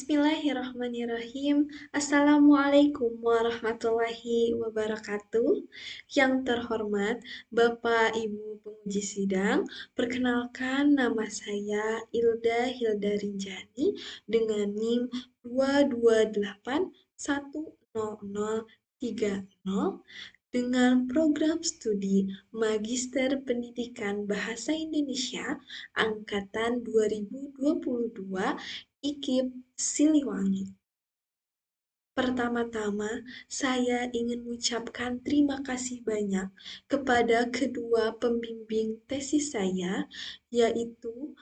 Bismillahirrahmanirrahim. Assalamualaikum warahmatullahi wabarakatuh. Yang terhormat Bapak Ibu penguji sidang, perkenalkan nama saya Ilda Hilda Rinjani dengan NIM 228100030 dengan program studi Magister Pendidikan Bahasa Indonesia Angkatan 2022 IKIP Siliwangi. Pertama-tama, saya ingin mengucapkan terima kasih banyak kepada kedua pembimbing tesis saya, yaitu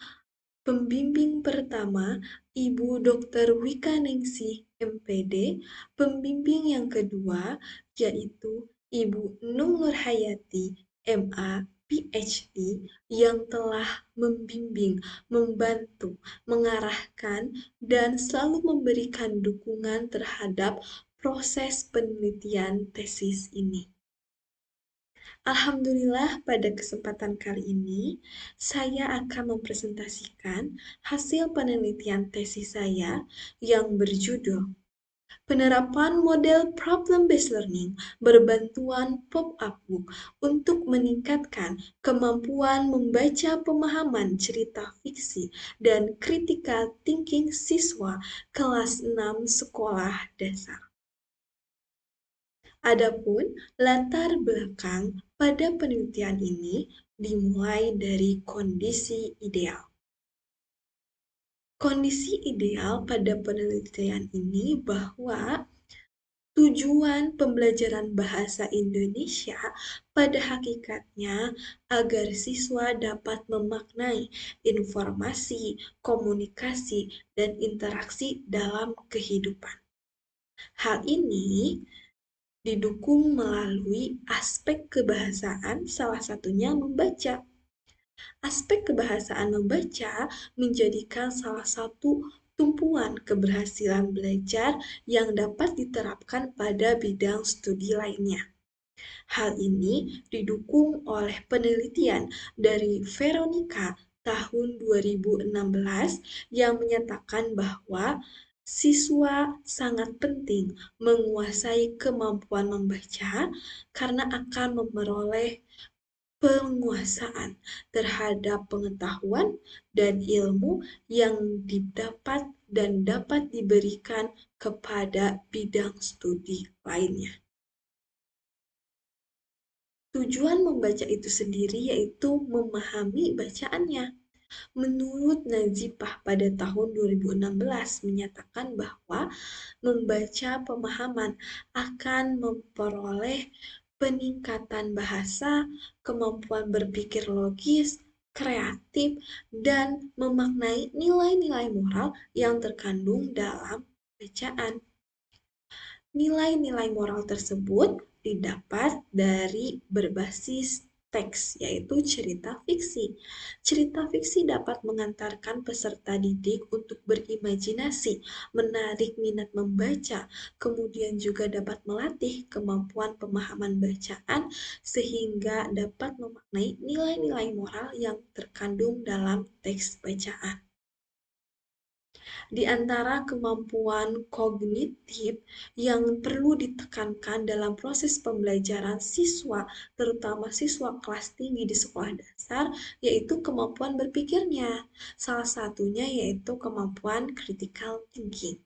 pembimbing pertama Ibu Dr. Wika Ningsih, MPD, pembimbing yang kedua yaitu Ibu Nung Nurhayati, MA, PhD, yang telah membimbing, membantu, mengarahkan, dan selalu memberikan dukungan terhadap proses penelitian tesis ini. Alhamdulillah, pada kesempatan kali ini saya akan mempresentasikan hasil penelitian tesis saya yang berjudul Penerapan Model Problem-Based Learning berbantuan pop-up book untuk meningkatkan kemampuan membaca pemahaman cerita fiksi dan critical thinking siswa kelas 6 sekolah dasar. Adapun latar belakang pada penelitian ini dimulai dari kondisi ideal. Kondisi ideal pada penelitian ini bahwa tujuan pembelajaran bahasa Indonesia pada hakikatnya agar siswa dapat memaknai informasi, komunikasi, dan interaksi dalam kehidupan. Hal ini didukung melalui aspek kebahasaan, salah satunya membaca. Aspek kebahasaan membaca menjadikan salah satu tumpuan keberhasilan belajar yang dapat diterapkan pada bidang studi lainnya. Hal ini didukung oleh penelitian dari Veronica tahun 2016 yang menyatakan bahwa siswa sangat penting menguasai kemampuan membaca karena akan memperoleh penguasaan terhadap pengetahuan dan ilmu yang didapat dan dapat diberikan kepada bidang studi lainnya. Tujuan membaca itu sendiri yaitu memahami bacaannya. Menurut Nazipah pada tahun 2016 menyatakan bahwa membaca pemahaman akan memperoleh peningkatan bahasa, kemampuan berpikir logis, kreatif, dan memaknai nilai-nilai moral yang terkandung dalam bacaan. Nilai-nilai moral tersebut didapat dari berbasis teks, yaitu cerita fiksi. Cerita fiksi dapat mengantarkan peserta didik untuk berimajinasi, menarik minat membaca, kemudian juga dapat melatih kemampuan pemahaman bacaan sehingga dapat memaknai nilai-nilai moral yang terkandung dalam teks bacaan. Di antara kemampuan kognitif yang perlu ditekankan dalam proses pembelajaran siswa, terutama siswa kelas tinggi di sekolah dasar, yaitu kemampuan berpikirnya. Salah satunya yaitu kemampuan critical thinking.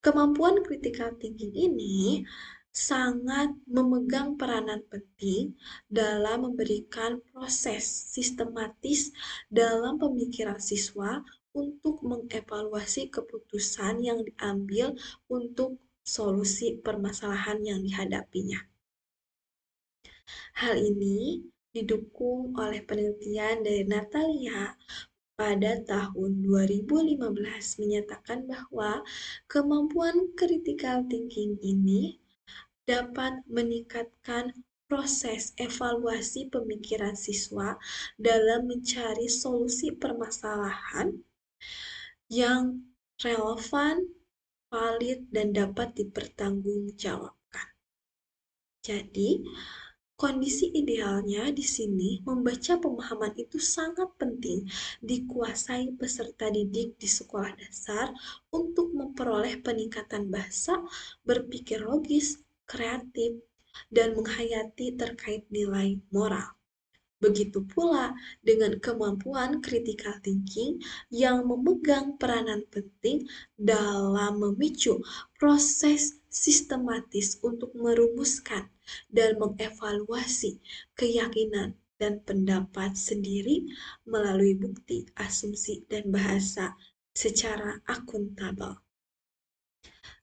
Kemampuan critical thinking ini sangat memegang peranan penting dalam memberikan proses sistematis dalam pemikiran siswa untuk mengevaluasi keputusan yang diambil untuk solusi permasalahan yang dihadapinya. Hal ini didukung oleh penelitian dari Natalia pada tahun 2015 menyatakan bahwa kemampuan critical thinking ini dapat meningkatkan proses evaluasi pemikiran siswa dalam mencari solusi permasalahan yang relevan, valid, dan dapat dipertanggungjawabkan. Jadi, Kondisi idealnya di sini membaca pemahaman itu sangat penting dikuasai peserta didik di sekolah dasar untuk memperoleh peningkatan bahasa, berpikir logis, kreatif, dan menghayati terkait nilai moral. Begitu pula dengan kemampuan critical thinking yang memegang peranan penting dalam memicu proses sistematis untuk merumuskan dan mengevaluasi keyakinan dan pendapat sendiri melalui bukti, asumsi, dan bahasa secara akuntabel.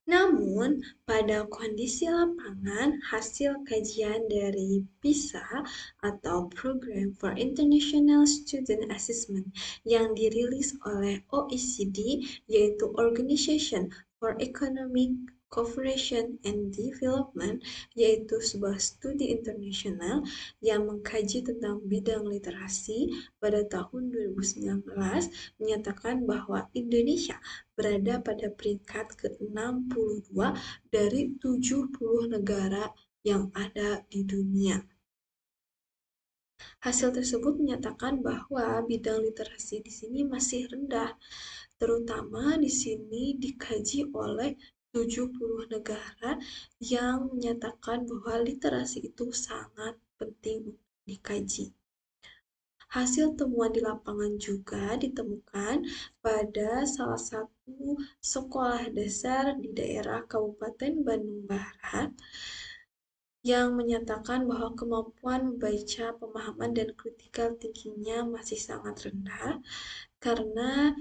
Namun, pada kondisi lapangan, hasil kajian dari PISA atau Program for International Student Assessment yang dirilis oleh OECD, yaitu Organization for Economic Cooperation and Development, yaitu sebuah studi internasional yang mengkaji tentang bidang literasi pada tahun 2019, menyatakan bahwa Indonesia berada pada peringkat ke-62 dari 70 negara yang ada di dunia. Hasil tersebut menyatakan bahwa bidang literasi di sini masih rendah, terutama di sini dikaji oleh 70 negara yang menyatakan bahwa literasi itu sangat penting untuk dikaji. Hasil temuan di lapangan juga ditemukan pada salah satu sekolah dasar di daerah Kabupaten Bandung Barat yang menyatakan bahwa kemampuan membaca, pemahaman, dan critical thinking-nya masih sangat rendah karena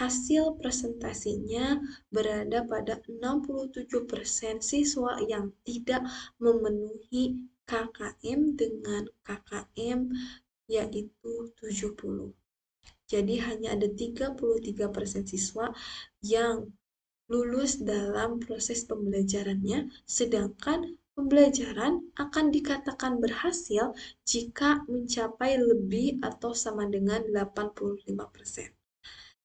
hasil presentasinya berada pada 67% siswa yang tidak memenuhi KKM dengan KKM yaitu 70. Jadi hanya ada 33% siswa yang lulus dalam proses pembelajarannya, sedangkan pembelajaran akan dikatakan berhasil jika mencapai lebih atau sama dengan 85%.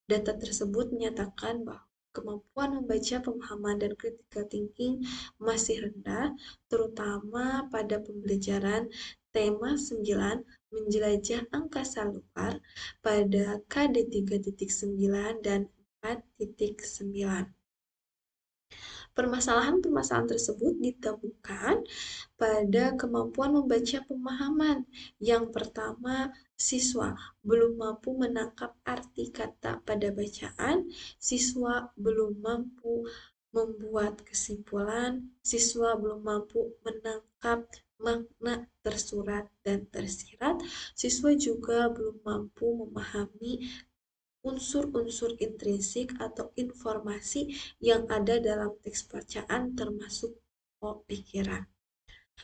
Data tersebut menyatakan bahwa kemampuan membaca, pemahaman, dan critical thinking masih rendah, terutama pada pembelajaran tema 9 menjelajah angkasa luar pada KD 3.9 dan 4.9. Permasalahan-permasalahan tersebut ditemukan pada kemampuan membaca pemahaman. Yang pertama, siswa belum mampu menangkap arti kata pada bacaan, siswa belum mampu membuat kesimpulan, siswa belum mampu menangkap makna tersurat dan tersirat, siswa juga belum mampu memahami unsur-unsur intrinsik atau informasi yang ada dalam teks bacaan termasuk pikiran.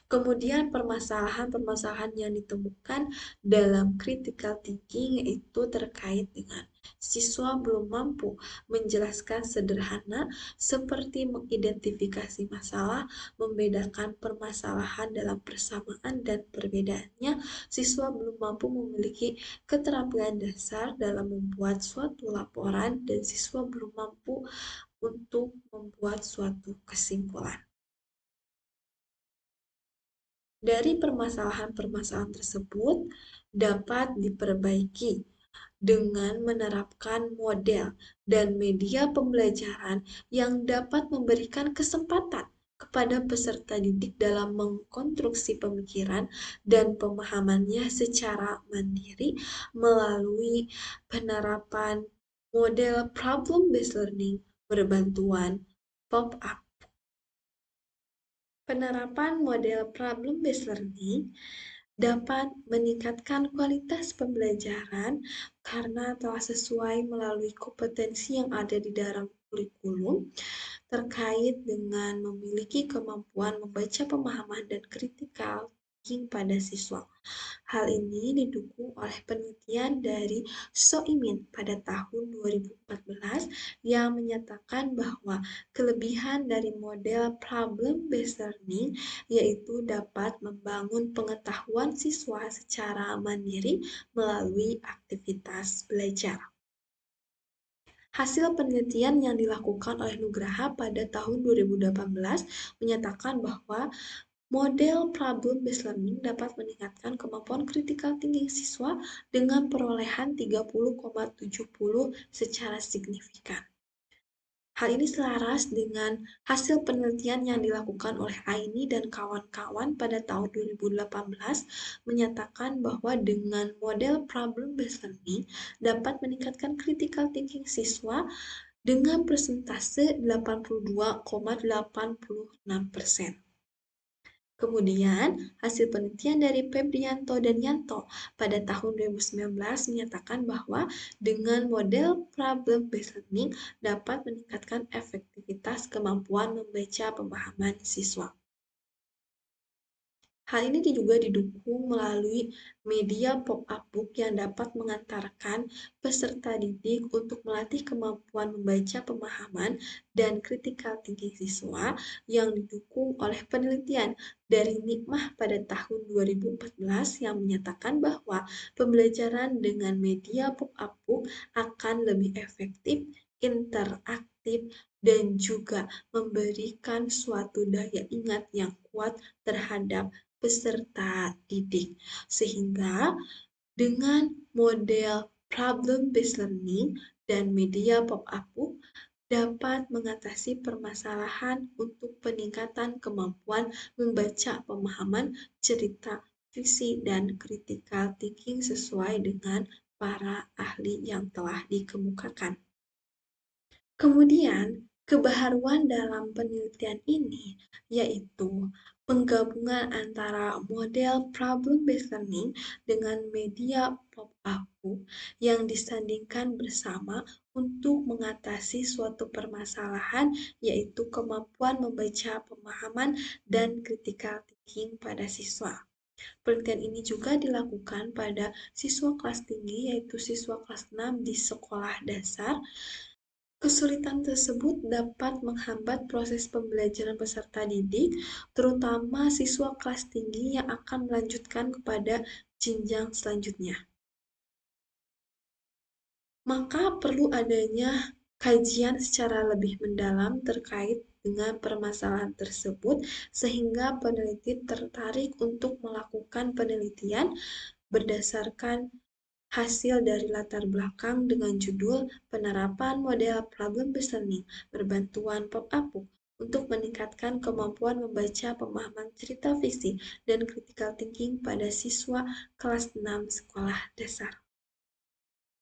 Kemudian permasalahan-permasalahan yang ditemukan dalam critical thinking yaitu terkait dengan siswa belum mampu menjelaskan sederhana seperti mengidentifikasi masalah, membedakan permasalahan dalam persamaan dan perbedaannya. Siswa belum mampu memiliki keterampilan dasar dalam membuat suatu laporan dan siswa belum mampu untuk membuat suatu kesimpulan. Dari permasalahan-permasalahan tersebut dapat diperbaiki dengan menerapkan model dan media pembelajaran yang dapat memberikan kesempatan kepada peserta didik dalam mengkonstruksi pemikiran dan pemahamannya secara mandiri melalui penerapan model problem-based learning berbantuan pop-up. Penerapan model problem-based learning dapat meningkatkan kualitas pembelajaran karena telah sesuai melalui kompetensi yang ada di dalam kurikulum terkait dengan memiliki kemampuan membaca pemahaman dan kritikal thinking pada siswa. Hal ini didukung oleh penelitian dari Soimin pada tahun 2014 yang menyatakan bahwa kelebihan dari model problem-based learning yaitu dapat membangun pengetahuan siswa secara mandiri melalui aktivitas belajar. Hasil penelitian yang dilakukan oleh Nugraha pada tahun 2018 menyatakan bahwa Model problem-based learning dapat meningkatkan kemampuan critical thinking siswa dengan perolehan 30,70 secara signifikan. Hal ini selaras dengan hasil penelitian yang dilakukan oleh Aini dan kawan-kawan pada tahun 2018 menyatakan bahwa dengan model problem-based learning dapat meningkatkan critical thinking siswa dengan persentase 82,86%. Kemudian, hasil penelitian dari Febrianto dan Yanto pada tahun 2019 menyatakan bahwa dengan model problem-based learning dapat meningkatkan efektivitas kemampuan membaca pemahaman siswa. Hal ini juga didukung melalui media pop-up book yang dapat mengantarkan peserta didik untuk melatih kemampuan membaca pemahaman dan critical thinking siswa yang didukung oleh penelitian dari Nikmah pada tahun 2014 yang menyatakan bahwa pembelajaran dengan media pop-up book akan lebih efektif, interaktif, dan juga memberikan suatu daya ingat yang kuat terhadap peserta didik. Sehingga dengan model problem-based learning dan media pop-up book dapat mengatasi permasalahan untuk peningkatan kemampuan membaca pemahaman cerita fiksi dan critical thinking sesuai dengan para ahli yang telah dikemukakan. Kemudian, kebaharuan dalam penelitian ini yaitu penggabungan antara model problem-based learning dengan media pop-up book yang disandingkan bersama untuk mengatasi suatu permasalahan yaitu kemampuan membaca pemahaman dan critical thinking pada siswa. Penelitian ini juga dilakukan pada siswa kelas tinggi yaitu siswa kelas 6 di sekolah dasar. Kesulitan tersebut dapat menghambat proses pembelajaran peserta didik, terutama siswa kelas tinggi yang akan melanjutkan kepada jenjang selanjutnya. Maka perlu adanya kajian secara lebih mendalam terkait dengan permasalahan tersebut, sehingga peneliti tertarik untuk melakukan penelitian berdasarkan hasil dari latar belakang dengan judul Penerapan Model Problem-Based Learning berbantuan pop-up book untuk meningkatkan kemampuan membaca pemahaman cerita fiksi dan critical thinking pada siswa kelas 6 sekolah dasar.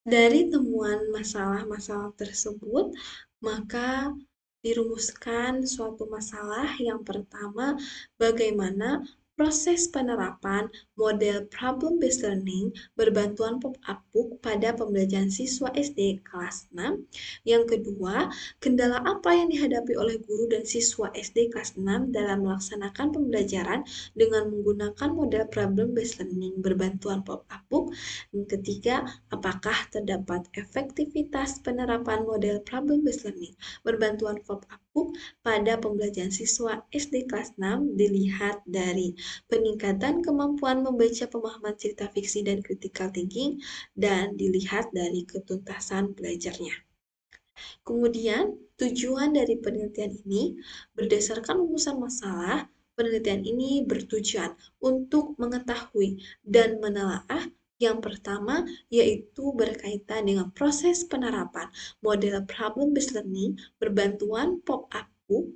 Dari temuan masalah-masalah tersebut, maka dirumuskan suatu masalah yang pertama, bagaimana proses penerapan model problem-based learning berbantuan pop-up book pada pembelajaran siswa SD kelas 6. Yang kedua, kendala apa yang dihadapi oleh guru dan siswa SD kelas 6 dalam melaksanakan pembelajaran dengan menggunakan model problem-based learning berbantuan pop-up book. Yang ketiga, apakah terdapat efektivitas penerapan model problem-based learning berbantuan pop-up book pada pembelajaran siswa SD kelas 6 dilihat dari peningkatan kemampuan membaca pemahaman cerita fiksi dan critical thinking dan dilihat dari ketuntasan belajarnya. Kemudian, tujuan dari penelitian ini berdasarkan rumusan masalah, penelitian ini bertujuan untuk mengetahui dan menelaah yang pertama yaitu berkaitan dengan proses penerapan model problem-based learning berbantuan pop-up book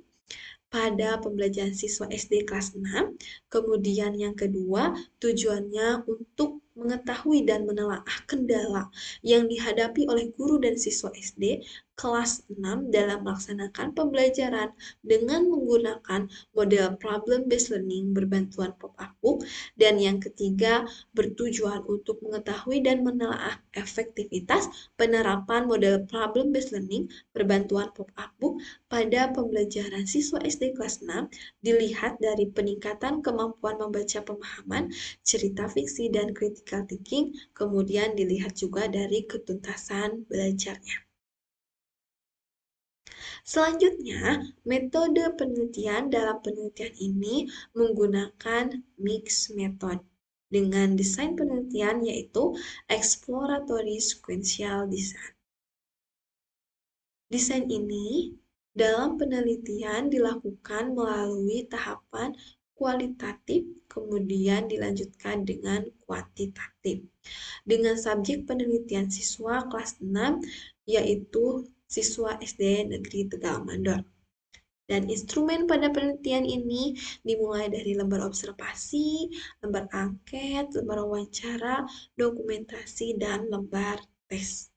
pada pembelajaran siswa SD kelas 6. Kemudian yang kedua, tujuannya untuk mengetahui dan menelaah kendala yang dihadapi oleh guru dan siswa SD kelas 6 dalam melaksanakan pembelajaran dengan menggunakan model problem-based learning berbantuan pop-up book. Dan yang ketiga, bertujuan untuk mengetahui dan menelaah efektivitas penerapan model problem-based learning berbantuan pop-up book pada pembelajaran siswa SD kelas 6 dilihat dari peningkatan kemampuan membaca pemahaman, cerita fiksi, dan critical thinking, kemudian dilihat juga dari ketuntasan belajarnya. Selanjutnya, metode penelitian dalam penelitian ini menggunakan mixed method dengan desain penelitian yaitu exploratory sequential design. Desain ini dalam penelitian dilakukan melalui tahapan kualitatif, kemudian dilanjutkan dengan kuantitatif. Dengan subjek penelitian siswa kelas 6, yaitu siswa SD Negeri Tegal Mandor. Dan instrumen pada penelitian ini dimulai dari lembar observasi, lembar angket, lembar wawancara, dokumentasi, dan lembar tes.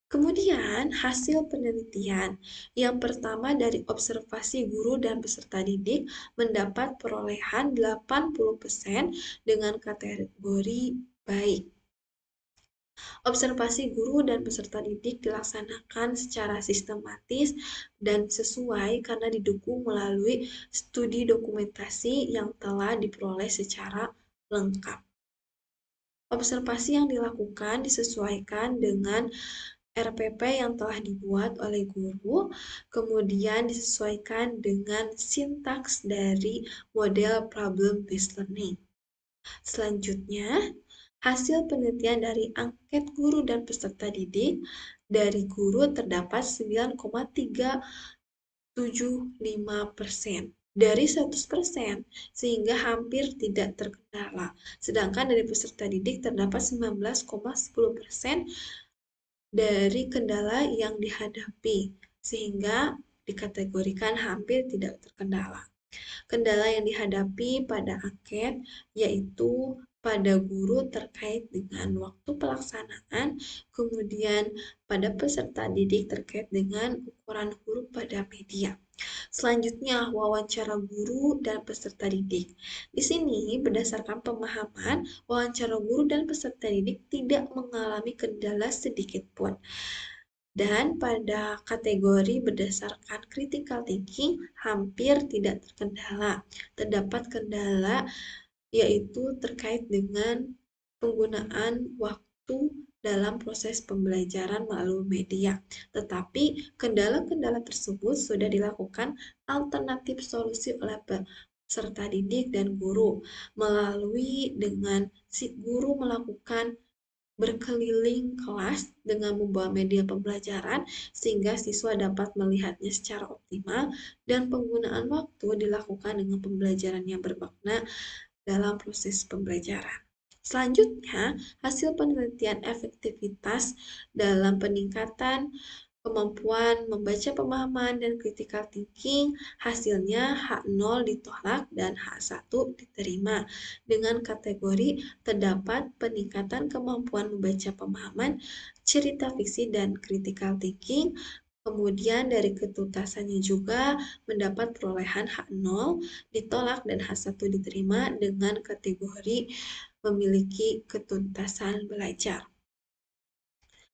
Kemudian, hasil penelitian. Yang pertama dari observasi guru dan peserta didik mendapat perolehan 80% dengan kategori baik. Observasi guru dan peserta didik dilaksanakan secara sistematis dan sesuai karena didukung melalui studi dokumentasi yang telah diperoleh secara lengkap. Observasi yang dilakukan disesuaikan dengan RPP yang telah dibuat oleh guru, kemudian disesuaikan dengan sintaks dari model problem-based learning. Selanjutnya, hasil penelitian dari angket guru dan peserta didik dari guru terdapat 9,375% dari 100%, sehingga hampir tidak terkendala. Sedangkan dari peserta didik terdapat 19,10% dari kendala yang dihadapi, sehingga dikategorikan hampir tidak terkendala. Kendala yang dihadapi pada angket yaitu pada guru terkait dengan waktu pelaksanaan, kemudian pada peserta didik terkait dengan ukuran huruf pada media. Selanjutnya, wawancara guru dan peserta didik. Di sini, berdasarkan pemahaman, wawancara guru dan peserta didik tidak mengalami kendala sedikit pun. Dan pada kategori berdasarkan critical thinking hampir tidak terkendala. Terdapat kendala yaitu terkait dengan penggunaan waktu dalam proses pembelajaran melalui media. Tetapi kendala-kendala tersebut sudah dilakukan alternatif solusi oleh peserta didik dan guru melalui dengan si guru melakukan berkeliling kelas dengan membawa media pembelajaran sehingga siswa dapat melihatnya secara optimal dan penggunaan waktu dilakukan dengan pembelajaran yang bermakna dalam proses pembelajaran. Selanjutnya, hasil penelitian efektivitas dalam peningkatan kemampuan membaca pemahaman dan critical thinking, hasilnya H0 ditolak dan H1 diterima. Dengan kategori terdapat peningkatan kemampuan membaca pemahaman, cerita fiksi dan critical thinking. Kemudian dari ketuntasannya juga mendapat perolehan H0 ditolak dan H1 diterima dengan kategori memiliki ketuntasan belajar.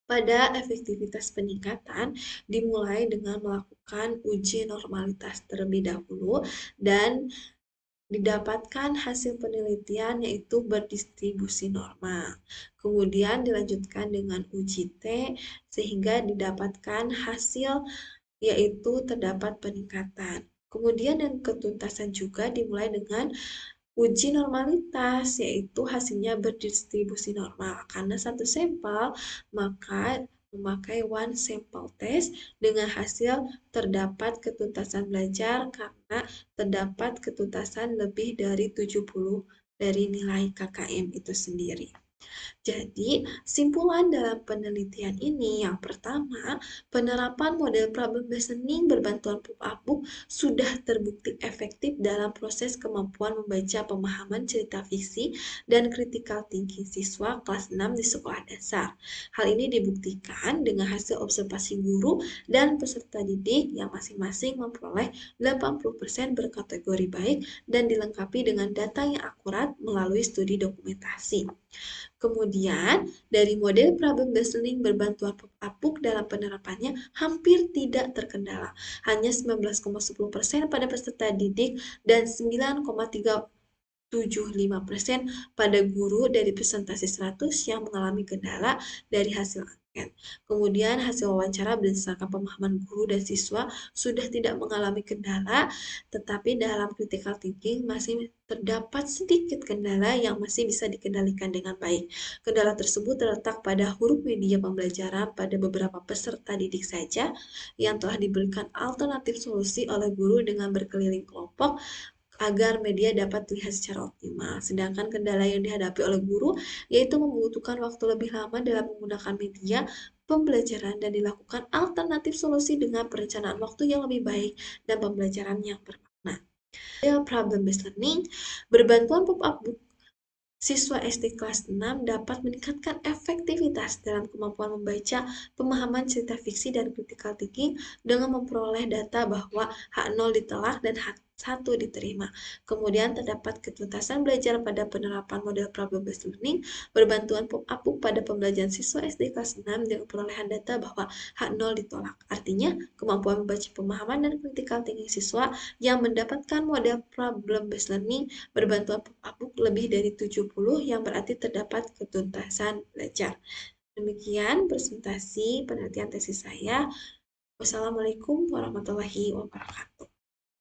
Pada efektivitas peningkatan dimulai dengan melakukan uji normalitas terlebih dahulu dan didapatkan hasil penelitian yaitu berdistribusi normal. Kemudian dilanjutkan dengan uji T sehingga didapatkan hasil yaitu terdapat peningkatan. Kemudian yang ketuntasan juga dimulai dengan uji normalitas, yaitu hasilnya berdistribusi normal. Karena satu sampel, maka memakai one sample test dengan hasil terdapat ketuntasan belajar karena terdapat ketuntasan lebih dari 70 dari nilai KKM itu sendiri. Jadi, simpulan dalam penelitian ini yang pertama, penerapan model problem-based learning berbantuan pub sudah terbukti efektif dalam proses kemampuan membaca pemahaman cerita fiksi dan critical thinking siswa kelas 6 di sekolah dasar. Hal ini dibuktikan dengan hasil observasi guru dan peserta didik yang masing-masing memperoleh 80% berkategori baik dan dilengkapi dengan data yang akurat melalui studi dokumentasi. Kemudian, dari model problem-based learning berbantuan pub dalam penerapannya hampir tidak terkendala. Hanya 19,10% pada peserta didik dan 9,375% pada guru dari presentasi 100 yang mengalami kendala dari hasil angket. Kemudian hasil wawancara berdasarkan pemahaman guru dan siswa sudah tidak mengalami kendala, tetapi dalam critical thinking masih terdapat sedikit kendala yang masih bisa dikendalikan dengan baik. Kendala tersebut terletak pada huruf media pembelajaran pada beberapa peserta didik saja yang telah diberikan alternatif solusi oleh guru dengan berkeliling kelompok agar media dapat dilihat secara optimal. Sedangkan kendala yang dihadapi oleh guru yaitu membutuhkan waktu lebih lama dalam menggunakan media pembelajaran dan dilakukan alternatif solusi dengan perencanaan waktu yang lebih baik dan pembelajaran yang bermakna. Problem based learning berbantuan pop-up book siswa SD kelas 6 dapat meningkatkan efektivitas dalam kemampuan membaca, pemahaman cerita fiksi, dan critical thinking dengan memperoleh data bahwa H0 ditolak dan H1 diterima. Kemudian terdapat ketuntasan belajar pada penerapan model problem-based learning, berbantuan pop-up book pada pembelajaran siswa SD kelas 6 dengan perolehan data bahwa H0 ditolak. Artinya, kemampuan membaca pemahaman dan critical thinking siswa yang mendapatkan model problem-based learning berbantuan pop-up lebih dari 70 yang berarti terdapat ketuntasan belajar. Demikian presentasi penelitian tesis saya. Wassalamualaikum warahmatullahi wabarakatuh.